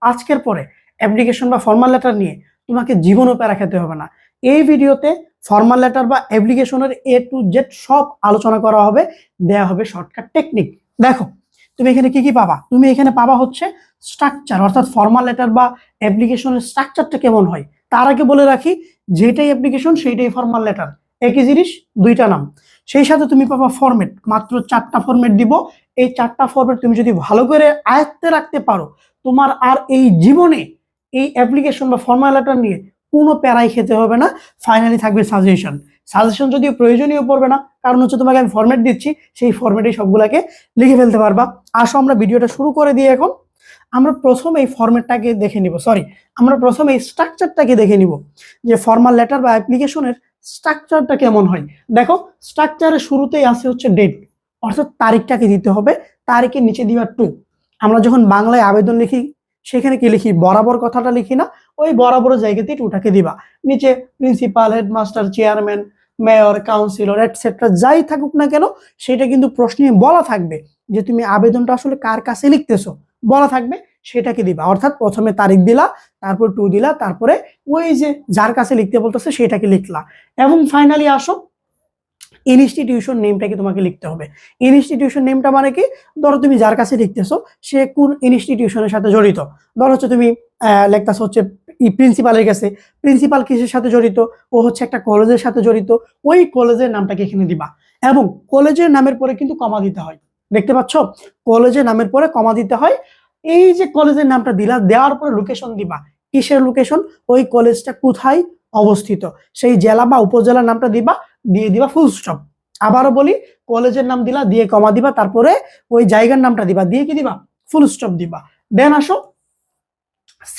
আজকের পরে অ্যাপ্লিকেশন বা ফর্মাল লেটার নিয়ে তোমাকে জীবনও প্যারা খেতে হবে না। এই ভিডিওতে ফর্মাল লেটার বা অ্যাপ্লিকেশনের A to Z সব আলোচনা করা হবে, দেয়া হবে শর্টকাট টেকনিক। দেখো তুমি এখানে কি কি পাবা, তুমি এখানে পাবা হচ্ছে স্ট্রাকচার, অর্থাৎ ফর্মাল লেটার বা অ্যাপ্লিকেশনের স্ট্রাকচারটা কেমন হয়। তার আগে বলে রাখি, যেটাই অ্যাপ্লিকেশন সেইটাই ফর্মাল লেটার, একই জিনিস দুইটা নাম। সেই সাথে তুমি পাবা ফরম্যাট, মাত্র 4টা ফরম্যাট দিব। এই 4টা ফরম্যাট তুমি যদি ভালো করে আয়ত্তে রাখতে পারো, তোমার আর এই জীবনে এই অ্যাপ্লিকেশন বা ফর্মাল লেটার নিয়ে কোনো প্যারাই খেতে হবে না। ফাইনালি থাকবে সাজেশন। সাজেশন যদিও প্রয়োজনীয় পড়বে না, কারণ হচ্ছে তোমাকে আমি ফরম্যাট দিচ্ছি, সেই ফরম্যাটে সবগুলাকে লিখে ফেলতে পারবা। আসো আমরা ভিডিওটা শুরু করে দিই। এখন আমরা প্রথম এই ফরম্যাটটাকে দেখে নিব, আমরা প্রথম এই স্ট্রাকচারটাকে দেখে নিব যে ফর্মাল লেটার বা অ্যাপ্লিকেশনের স্ট্রাকচারটা কেমন হয়। দেখো স্ট্রাকচারের শুরুতেই আছে হচ্ছে ডেট, অর্থাৎ তারিখটাকে দিতে হবে। তারিখের নিচে দিবা টু। আমরা যখন বাংলায় আবেদন লিখি সেখানে কি লিখি, বরাবর কথাটা লিখি না, ওই বরাবর জায়গাতেই টুটাকে দিবা। নিচে principal, headmaster, chairman, mayor, councillor etcetera যাই থাকুক না কেন, সেটা কিন্তু প্রশ্নে বলা থাকবে যে তুমি আবেদনটা আসলে কার কাছে লিখতেছো, বলা থাকবে, সেটাকে দিবা। অর্থাৎ প্রথমে তারিখ দিলা, তারপর টু দিলা, তারপরে ওই যে যার কাছে লিখতে বলতেছে সেটাকে লিখলা। এবং ফাইনালি আসো ইনস্টিটিউশন নেমটাকে তোমাকে লিখতে হবে। ইনস্টিটিউশন নেমটা মানে কি, ধরো তুমি যার কাছে লিখতেছো সে কোন ইনস্টিটিউশনের সাথে জড়িত। ধরো হচ্ছে তুমি লেখতেছো হচ্ছে প্রিন্সিপালের কাছে, প্রিন্সিপাল কিসের সাথে জড়িত, ও হচ্ছে একটা কলেজের সাথে জড়িত, ওই কলেজের নামটাকে এখানে দিবা। এবং কলেজের নামের পরে কিন্তু কমা দিতে হয়, দেখতে পাচ্ছ, কলেজের নামের পরে কমা দিতে হয়। এই যে কলেজের নামটা দিলা, দেওয়ার পরে লোকেশন দিবা, কিসের লোকেশন, ওই কলেজটা কোথায় অবস্থিত, সেই জেলা বা উপজেলার নামটা দিবা, দিয়ে দিবা ফুল স্টপ। আবারও বলি, কলেজের নাম দিলা, দিয়ে কমা দিবা, তারপরে ওই জায়গার নামটা দিবা, দিয়ে কি দিবা, ফুল স্টপ দিবা। দেন আসো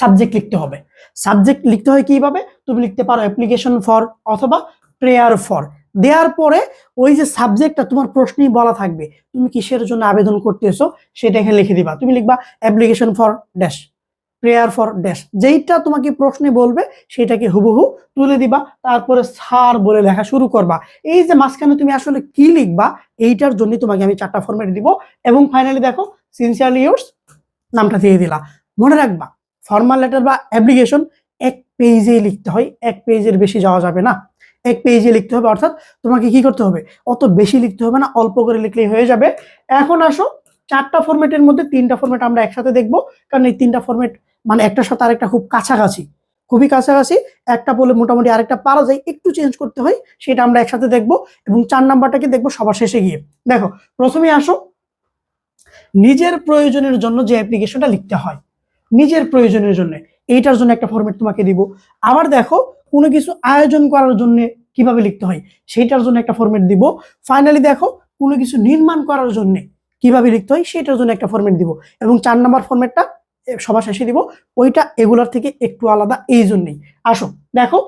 সাবজেক্ট লিখতে হবে। সাবজেক্ট লিখতে হয় কিভাবে, তুমি লিখতে পারো অ্যাপ্লিকেশন ফর অথবা প্রেয়ার ফর। দেওয়ার পরে ওই যে সাবজেক্টটা তোমার প্রশ্নেই বলা থাকবে, তুমি কিসের জন্য আবেদন করতেছো সেটা এখানে লিখে দিবা। তুমি লিখবা application for dash, prayer for dash, যেইটা তোমাকে প্রশ্নে বলবে সেটাকে হুবহু তুলে দিবা। তারপরে স্যার বলে লেখা শুরু করবা। এই যে মাঝখানে তুমি আসলে কি লিখবা, এইটার জন্য তোমাকে আমি 4টা ফরম্যাট দিব। এবং ফাইনালি দেখো সিনসিয়ারলি ইয়োর্স নামটা দিয়ে দিলা। মনে রাখবা, ফর্মাল লেটার বা অ্যাপ্লিকেশন এক পেজেই লিখতে হয়, এক পেজের বেশি যাওয়া যাবে না, এক পেজে লিখতে হবে। অর্থাৎ তোমাকে কি করতে হবে, অত বেশি লিখতে হবে না, অল্প করে লিখলেই হয়ে যাবে। এখন আসো 4টা ফরম্যাটের মধ্যে 3টা ফরম্যাট আমরা একসাথে দেখবো, কারণ এই 3টা ফরম্যাট মানে একটার সাথে আরেকটা খুব কাছাকাছি, খুবই কাছাকাছি। একটা বলে মোটামুটি আরেকটা পারা যায়, একটু চেঞ্জ করতে হয়, সেটা আমরা একসাথে দেখবো। এবং 4 নাম্বারটাকে দেখবো সবার শেষে গিয়ে। দেখো প্রথমে আসো নিজের প্রয়োজনের জন্য যে অ্যাপ্লিকেশনটা লিখতে হয়, নিজের প্রয়োজনের জন্য, এইটার জন্য একটা ফরম্যাট তোমাকে দিব। আবার দেখো কোনো কিছু আয়োজন করার জন্য কিভাবে লিখতে হয়, সেইটার জন্য একটা ফরম্যাট দিব। ফাইনালি দেখো কোনো কিছু নির্মাণ করার জন্য কিভাবে লিখতে হয় সেটার জন্য একটা ফরম্যাট দিব। এবং 4 নাম্বার ফরম্যাটটা সবার শেষে দিব, ওইটা এগুলার থেকে একটু আলাদা এই জন্যই। আসো দেখো,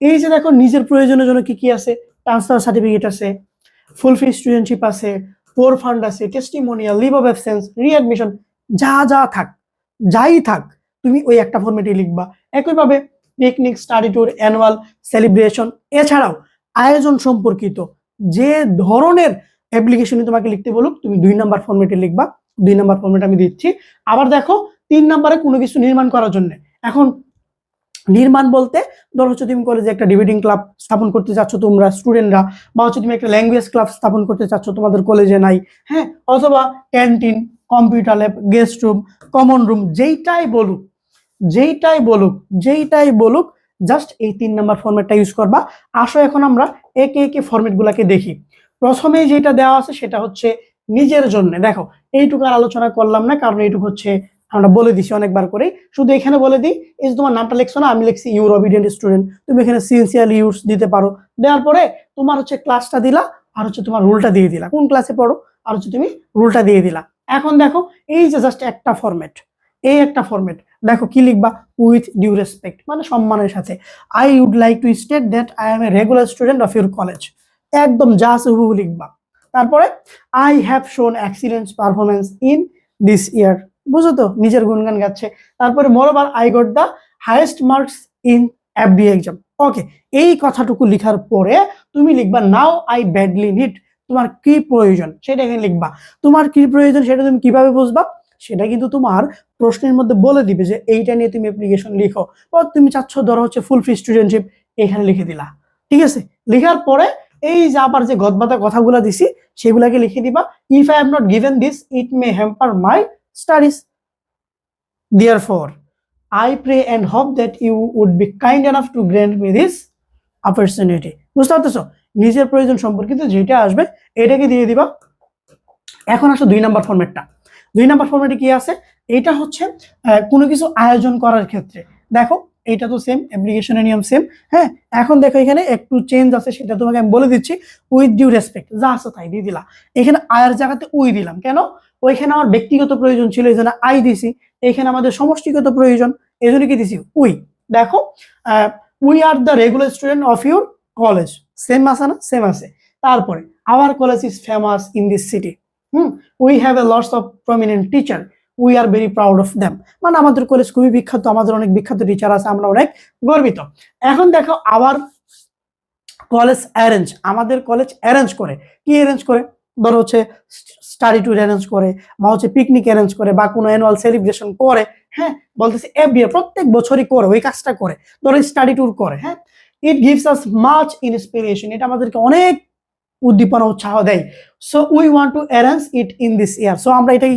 এই যে দেখো নিজের প্রয়োজনের জন্য কি কি আছে, ট্রান্সফার সার্টিফিকেট আছে, ফুল ফি স্টুডেন্টশিপ আছে, ফোর ফান্ড আছে, testimonial, leave of absence, readmission, যা যা থাক, যাই থাক, তুমি ওই একটা ফরম্যাটে লিখবা। একইভাবে picnic, study tour, annual celebration, এছাড়াও আয়োজন সম্পর্কিত যে ধরনের অ্যাপ্লিকেশনে তোমাকে লিখতে বলুক, তুমি 2 নাম্বার ফরম্যাটে লিখবা। 2 নাম্বার ফরম্যাট আমি দিচ্ছি। আবার দেখো 3 নাম্বারে কোনো কিছু নির্মাণ করার জন্য। এখন নির্মাণ বলতে ধরো হচ্ছে তুমি কলেজে একটা ডিবেটিং ক্লাব স্থাপন করতে চাচ্ছ তোমরা স্টুডেন্টরা, বা হচ্ছে তুমি একটা ল্যাঙ্গুয়েজ ক্লাব স্থাপন করতে চাচ্ছ, তোমাদের কলেজে নাই, হ্যাঁ, অথবা canteen, computer lab, guest room, common room, যেইটাই বলুক, যেইটাই বলুক, যেইটাই বলুক, জাস্ট এই 3 নাম্বার ফরম্যাটটা ইউজ করবা। আসো এখন আমরা একে একে ফরম্যাট গুলাকে দেখি। প্রথমেই যেটা দেওয়া আছে সেটা হচ্ছে নিজের জন্য। দেখো এইটুকু আর আলোচনা করলাম না, কারণ এইটুকু হচ্ছে আমরা বলে দিছি অনেকবার করে। শুধু এখানে বলে দিই, এই যে তোমার নামটা লিখছো না, আমি লিখছি ইউর অবিডিয়েন্ট স্টুডেন্ট, তুমি এখানে সিনসিয়ারলি ইউজ দিতে পারো। দেওয়ার পরে তোমার হচ্ছে ক্লাসটা দিলা, আর হচ্ছে তোমার রুলটা দিয়ে দিলা, কোন ক্লাসে পড়ো, আর হচ্ছে তুমি রুলটা দিয়ে দিলা। এখন দেখো এই যে জাস্ট একটা ফরম্যাট, এই একটা ফরম্যাট, দেখো কি লিখবা, উইথ ডিউ রেসপেক্ট, মানে সম্মানের সাথে। I would like to state that I am a regular student of your college, একদম যা আছে হুবহু লিখবা। তারপরে I have shown excellence performance in this year, বুঝো তো, নিজের গুণগান গাচ্ছে। তারপরে moreover I got the highest marks in FD exam. Okay, এই কথাটুকু লিখার পরে তুমি লিখবা নাও আই ব্যাডলি নিড, তোমার কি প্রয়োজন সেটা এখানে লিখবা। তোমার কি প্রয়োজন সেটা তুমি কিভাবে বুঝবা, সেটা কিন্তু তোমার প্রশ্নের মধ্যে বলে দিবে যে এইটা নিয়ে তুমি অ্যাপ্লিকেশন লিখো, বা তুমি চাচ্ছ ধরো হচ্ছে ফুল ফ্রি স্টুডেন্টশিপ, এখানে লিখে দিলা। ঠিক আছে, লেখার পরে এই যে আবার যে গদবাদা কথাগুলো দিছি সেগুলাকে লিখে দিবা। If I have not given this it May hamper my studies, therefore I pray and hope that you would be kind enough to grant me this opportunity। বুঝতে পারতেছো, নিজের প্রয়োজন সম্পর্কিত যেটা আসবে এটাকে দিয়ে দিবা। এখন আসো 2 নাম্বার ফরম্যাটটা। 2 নাম্বার ফরম্যাটে কি আছে, এটা হচ্ছে কোনো কিছু আয়োজন করার ক্ষেত্রে। দেখো এটা তো সেম, অ্যাপ্লিকেশনের নিয়ম সেম। হ্যাঁ, এখন দেখো এখানে একটু চেঞ্জ আছে, সেটা তোমাকে আমি বলে দিচ্ছি। উইথ ডিউ রেসপেক্ট, যা আছে তাই দিয়ে দিলা। এখানে আয়ের জায়গাতে উই দিলাম কেন, ওইখানে আমার ব্যক্তিগত প্রয়োজন ছিল এই জন্য আই দিছি, এখানে আমাদের সমষ্টিগত প্রয়োজন এই জন্য কি দিছি উই। দেখো we are the regular student of your college, same আছে না, সেম আছে। তারপরে hour college is famous in this city, we have a lots of prominent teacher, we are very proud of them. মানে আমাদের college খুবই বিখ্যাত, আমাদের অনেক বিখ্যাত টিচার আছে, আমরা অনেক গর্বিত। এখন দেখো আওয়ার কলেজ অ্যারেঞ্জ, আমাদের কলেজ অ্যারেঞ্জ করে, কি অ্যারেঞ্জ করে, ধরো হচ্ছে স্টাডি ট্যুর অ্যারেঞ্জ করে, বা হচ্ছে পিকনিক অ্যারেঞ্জ করে, বা কোনো অ্যানুয়াল সেলিব্রেশন করে। হ্যাঁ, বলতেছে এভরি ইয়ার, প্রত্যেক বছরই করে, ওই কাজটা করে, ধরো স্টাডি ট্যুর করে। হ্যাঁ, it gives us much inspiration, এটা আমাদেরকে অনেক উদ্দীপনা উৎসাহ দেয়। So we want to arrange it in this year, so আমরা এটাই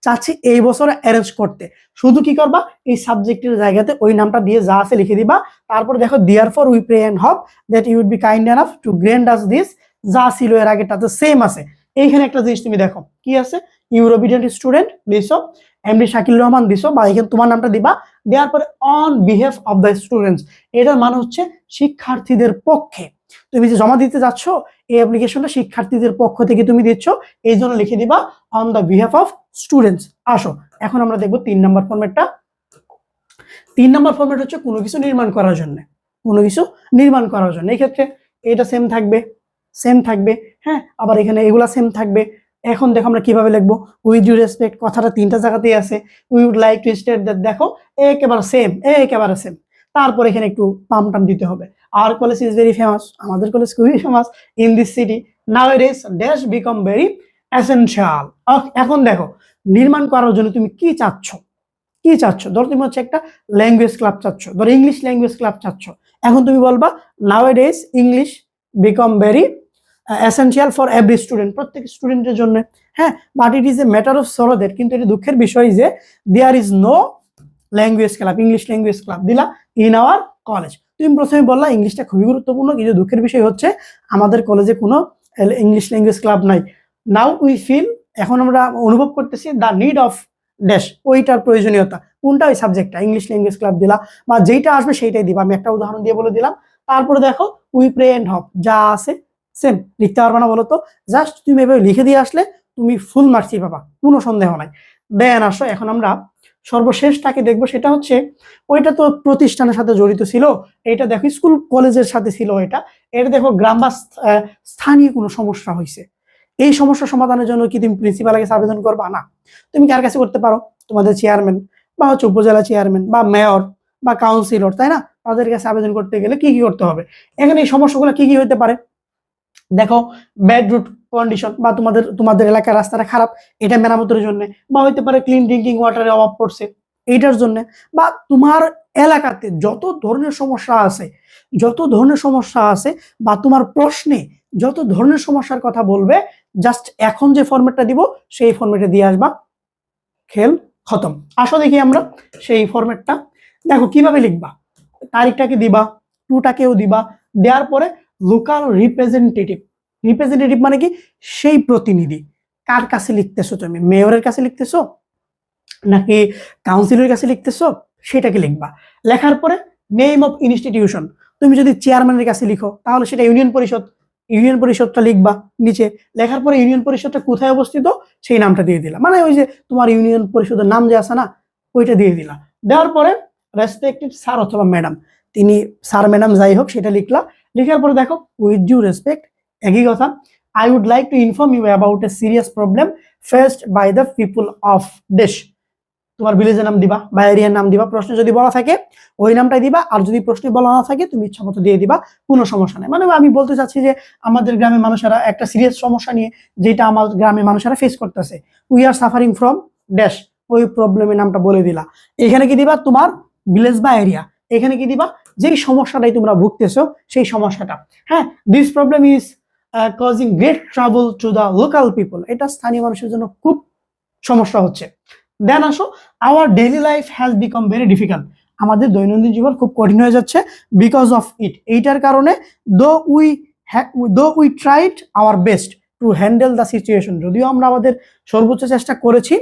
চাচ্ছি এই বছরে অ্যারেঞ্জ করতে। শুধু কি করবা, এই সাবজেক্টের জায়গাতে ওই নামটা দিয়ে যা আছে লিখে দিবা। তারপর দেখো therefore we pray and hope that you would be kind enough to grant us this, যা ছিল এর আগেটাতে সেম আছে। এইখানে একটা জিনিস তুমি দেখো কি আছে, ইউর ওবিডিয়েন্ট স্টুডেন্ট দিছো, এমডি শাকিল রহমান দিছো, বা এখানে তোমার নামটা দিবা। দেওয়ার পরে on behalf of the students, এটার মানে হচ্ছে শিক্ষার্থীদের পক্ষে তুমি যে জমা দিতে যাচ্ছ, এই অ্যাপ্লিকেশনটা শিক্ষার্থীদের পক্ষ থেকে তুমি দিচ্ছ, এই জন্য লিখে দিবা on the behalf of students. আসো এখন আমরা দেখবো 3 নাম্বার ফরম্যাটটা। 3 নাম্বার ফরম্যাট হচ্ছে কোনো কিছু নির্মাণ করার জন্য, কোনো কিছু নির্মাণ করার জন্য। এই ক্ষেত্রে এটা সেম থাকবে, সেম থাকবে। হ্যাঁ, আবার এখানে এগুলা সেম থাকবে। এখন দেখো আমরা কিভাবে লিখবো, উইথ ডিউ রেসপেক্ট, কথাটা 3টা জায়গাতেই আছে। We would like to state that, দেখো একেবারে সেম, একেবারে সেম। তারপর এখানে একটু পাম টাম দিতে হবে। Our college is very famous, আমাদের কলেজ খুবই famous in this city, nowadays dash become very essential. এখন দেখো নির্মাণ করার জন্য তুমি কি চাচ্ছ, কি চাচ্ছ। ধরো তুমি হচ্ছে একটা ল্যাঙ্গুয়েজ ক্লাব চাচ্ছ, ধরো ইংলিশ ল্যাঙ্গুয়েজ ক্লাব চাচ্ছ। এখন তুমি বলবা nowadays English become very essential for every student, প্রত্যেক স্টুডেন্টের জন্য। হ্যাঁ, but it is a matter of sorrow that, কিন্তু এটা দুঃখের বিষয় যে there is no language club, English language club দিলা ইন আওয়ার কলেজ। তুমি প্রথমে বললা ইংলিশটা খুবই গুরুত্বপূর্ণ, কিন্তু দুঃখের বিষয় হচ্ছে আমাদের কলেজে কোনো ইংলিশ ল্যাঙ্গুয়েজ ক্লাব নাই। নাও উই ফিল, এখন আমরা অনুভব করতেছি দ্য নিড অফ ড্যাশ, ওইটার প্রয়োজনীয়তা কোনটা, ওই সাবজেক্টটা ইংলিশ ল্যাঙ্গুয়েজ ক্লাব দিলা, বা যেইটা আসবে সেইটাই দিবা। আমি একটা উদাহরণ দিয়ে বলে দিলাম। তারপরে দেখো উই প্রে এন্ড হপ, যা আছে সেম, লিখতে পারবে না বলো তো, জাস্ট তুমি এভাবে লিখে দিয়ে আসলে তুমি ফুল মার্কসই পাবা, কোনো সন্দেহ নাই। দেন আসো এখন আমরা সর্বশেষটাকে দেখবো, সেটা হচ্ছে ওইটা তো প্রতিষ্ঠানের সাথে জড়িত ছিল, এটা দেখো স্কুল কলেজের সাথে ছিল, এটা দেখো গ্রাম বা স্থানীয় কোনো সমস্যা হয়েছে। এই সমস্যা সমাধানের জন্য কি তুমি প্রিন্সিপালের কাছে আবেদন করবা? না, তুমি কার কাছে করতে পারো, তোমাদের চেয়ারম্যান বা হচ্ছে উপজেলা চেয়ারম্যান বা মেয়র বা কাউন্সিলর, তাই না? তাদের কাছে আবেদন করতে গেলে কি কি করতে হবে। এখানে এই সমস্যাগুলো কি কি হতে পারে দেখো, ব্যাড রুট কন্ডিশন, বা তোমাদের এলাকার রাস্তাটা খারাপ, এটা মেরামতের জন্য, বা হইতে পারে ক্লিন ড্রিঙ্কিং ওয়াটারের অভাব পড়ছে এইটার জন্য, বা তোমার এলাকাতে যত ধরনের সমস্যা আছে, যত ধরনের সমস্যা আছে, বা তোমার প্রশ্নে যত ধরনের সমস্যার কথা বলবে, জাস্ট এখন যে ফরম্যাটটা দিব সেই ফরম্যাটে দিয়ে আসবা, খেল খতম। আসো দেখি আমরা সেই ফরম্যাটটা। দেখো কিভাবে লিখবা, তারিখটাকে দিবা, টুটাকেও দিবা, দেওয়ার পরে লোকাল রিপ্রেজেন্টেটিভ, রিপ্রেজেন্টেটিভ মানে কি, সেই প্রতিনিধি। কার কাছে লিখতেছো তুমি, মেয়রের কাছে লিখতেছো নাকি কাউন্সিলের কাছে লিখতেছো, সেটাকে লিখবা। লেখার পরে নেম অফ ইনস্টিটিউশন, তুমি যদি চেয়ারম্যানের কাছে লিখো তাহলে সেটা ইউনিয়ন পরিষদ, ইউনিয়ন পরিষদটা লিখবা নিচে। লেখার পরে ইউনিয়ন পরিষদটা কোথায় অবস্থিত সেই নামটা দিয়ে দিলা, মানে ওই যে তোমার ইউনিয়ন পরিষদের নাম যে আছে না ওইটা দিয়ে দিলা। দেওয়ার পরে রেসপেক্টেড স্যার অথবা ম্যাডাম, তিনি স্যার ম্যাডাম যাই হোক সেটা লিখলা। লিখার পরে দেখো উইথ ডিউ রেসপেক্ট, একই কথা, I would like to inform you about a serious problem faced by the people of দেশ। তোমার ভিলেজের নাম দিবা বা এরিয়ার নাম দিবা, প্রশ্নে যদি বলা থাকে ওই নামটাই দিবা, আর যদি প্রশ্নে বলা না থাকে তুমি ইচ্ছা মতো দিয়ে দিবা, কোনো সমস্যা নেই। মানে আমি বলতে চাচ্ছি যে আমাদের গ্রামের মানুষেরা একটা সিরিয়াস সমস্যা নিয়ে, যেটা আমার গ্রামের মানুষেরা ফেস করতেছে, we are suffering from dash, ওই প্রবলেমের নামটা বলে দিলা। এখানে কি দিবা তোমার ভিলেজ বা এরিয়া, এখানে কি দিবা যেই সমস্যাটাই তোমরা ভুগতেছো সেই সমস্যাটা। হ্যাঁ, this problem is causing great trouble to the local people, এটা স্থানীয় মানুষের জন্য খুব সমস্যা হচ্ছে। দেন আসো, our daily life has become very difficult, আমাদের দৈনন্দিন জীবন খুব কঠিন হয়ে যাচ্ছে বিকজ অফ ইট, এইটার কারণে though we tried our best to handle the situation, যদিও আমরা আমাদের সর্বোচ্চ চেষ্টা করেছি,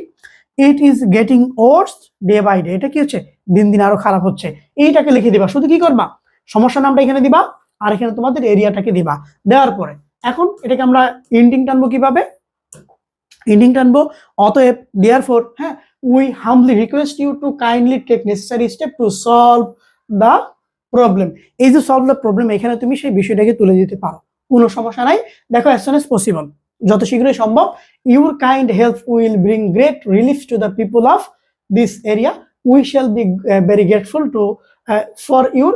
it is getting worse day by day, এটা কি হচ্ছে দিন দিন আরো খারাপ হচ্ছে। এইটাকে লিখে দিবা, শুধু কি করবা সমস্যার নামটা এখানে দিবা আর এখানে তোমাদের এরিয়াটাকে দিবা। দেওয়ার পরে এখন এটাকে আমরা এন্ডিং টানবো কিভাবে, এন্ডিং টানবো অতএব দেয়ারফর, হ্যাঁ, we humbly request you to kindly take necessary step to solve the problem. এই যে সলভ দ্য প্রবলেম, এখানে তুমি সেই বিষয়টাকে তুলে দিতে পারো, কোনো সমস্যা নাই। দেখো অ্যাজ সুন অ্যাজ পসিবল, যত শীঘ্রই সম্ভব, your kind help will bring great relief to the people of this area, we shall be very grateful to for your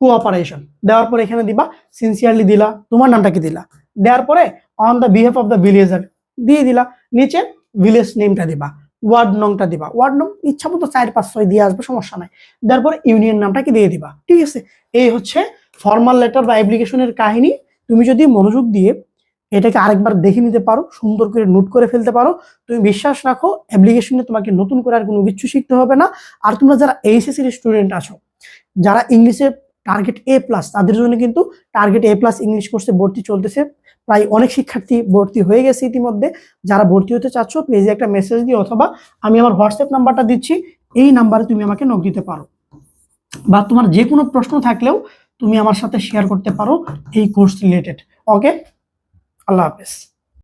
cooperation. দেওয়ার পরে এখানে দিবা সিনসিয়ারলি দিলা, তোমার নামটাকে দিলা, দেওয়ার পরে on the behalf of the villager দিয়ে দিলা, নিচে ভিলেজ নেমটা দিবা, ওয়ার্ড নংটা দিবা, ওয়ার্ড নং ইচ্ছা মতো 4, 5, 6 দিয়ে আসবে, সমস্যা নাই। তারপর ইউনিয়ন নামটাকে দিয়ে দিবা, ঠিক আছে। এই হচ্ছে ফর্মাল লেটার বা অ্যাপ্লিকেশনের কাহিনী। তুমি যদি মনোযোগ দিয়ে এটাকে আরেকবার দেখে নিতে পারো, সুন্দর করে নোট করে ফেলতে পারো, তুমি বিশ্বাস রাখো অ্যাপ্লিকেশনে তোমাকে নতুন করে আর কোনো কিছু শিখতে হবে না। আর তোমরা যারা এইচএসসি স্টুডেন্ট আছো, যারা ইংলিশে টার্গেট A+, তাদের জন্য কিন্তু টার্গেট A+ ইংলিশ কোর্সে ভর্তি চলতেছে, প্রায় অনেক শিক্ষার্থী ভর্তি হয়ে গেছে ইতিমধ্যে। যারা ভর্তি হতে চাচ্ছ পেজে একটা মেসেজ দিয়ে অথবা আমি আমার হোয়াটসঅ্যাপ নাম্বারটা দিচ্ছি, এই নাম্বারে তুমি আমাকে নক দিতে পারো, বা তোমার যে কোনো প্রশ্ন থাকলেও তুমি আমার সাথে শেয়ার করতে পারো এই কোর্স রিলেটেড। ওকে, আল্লাহ হাফেজ।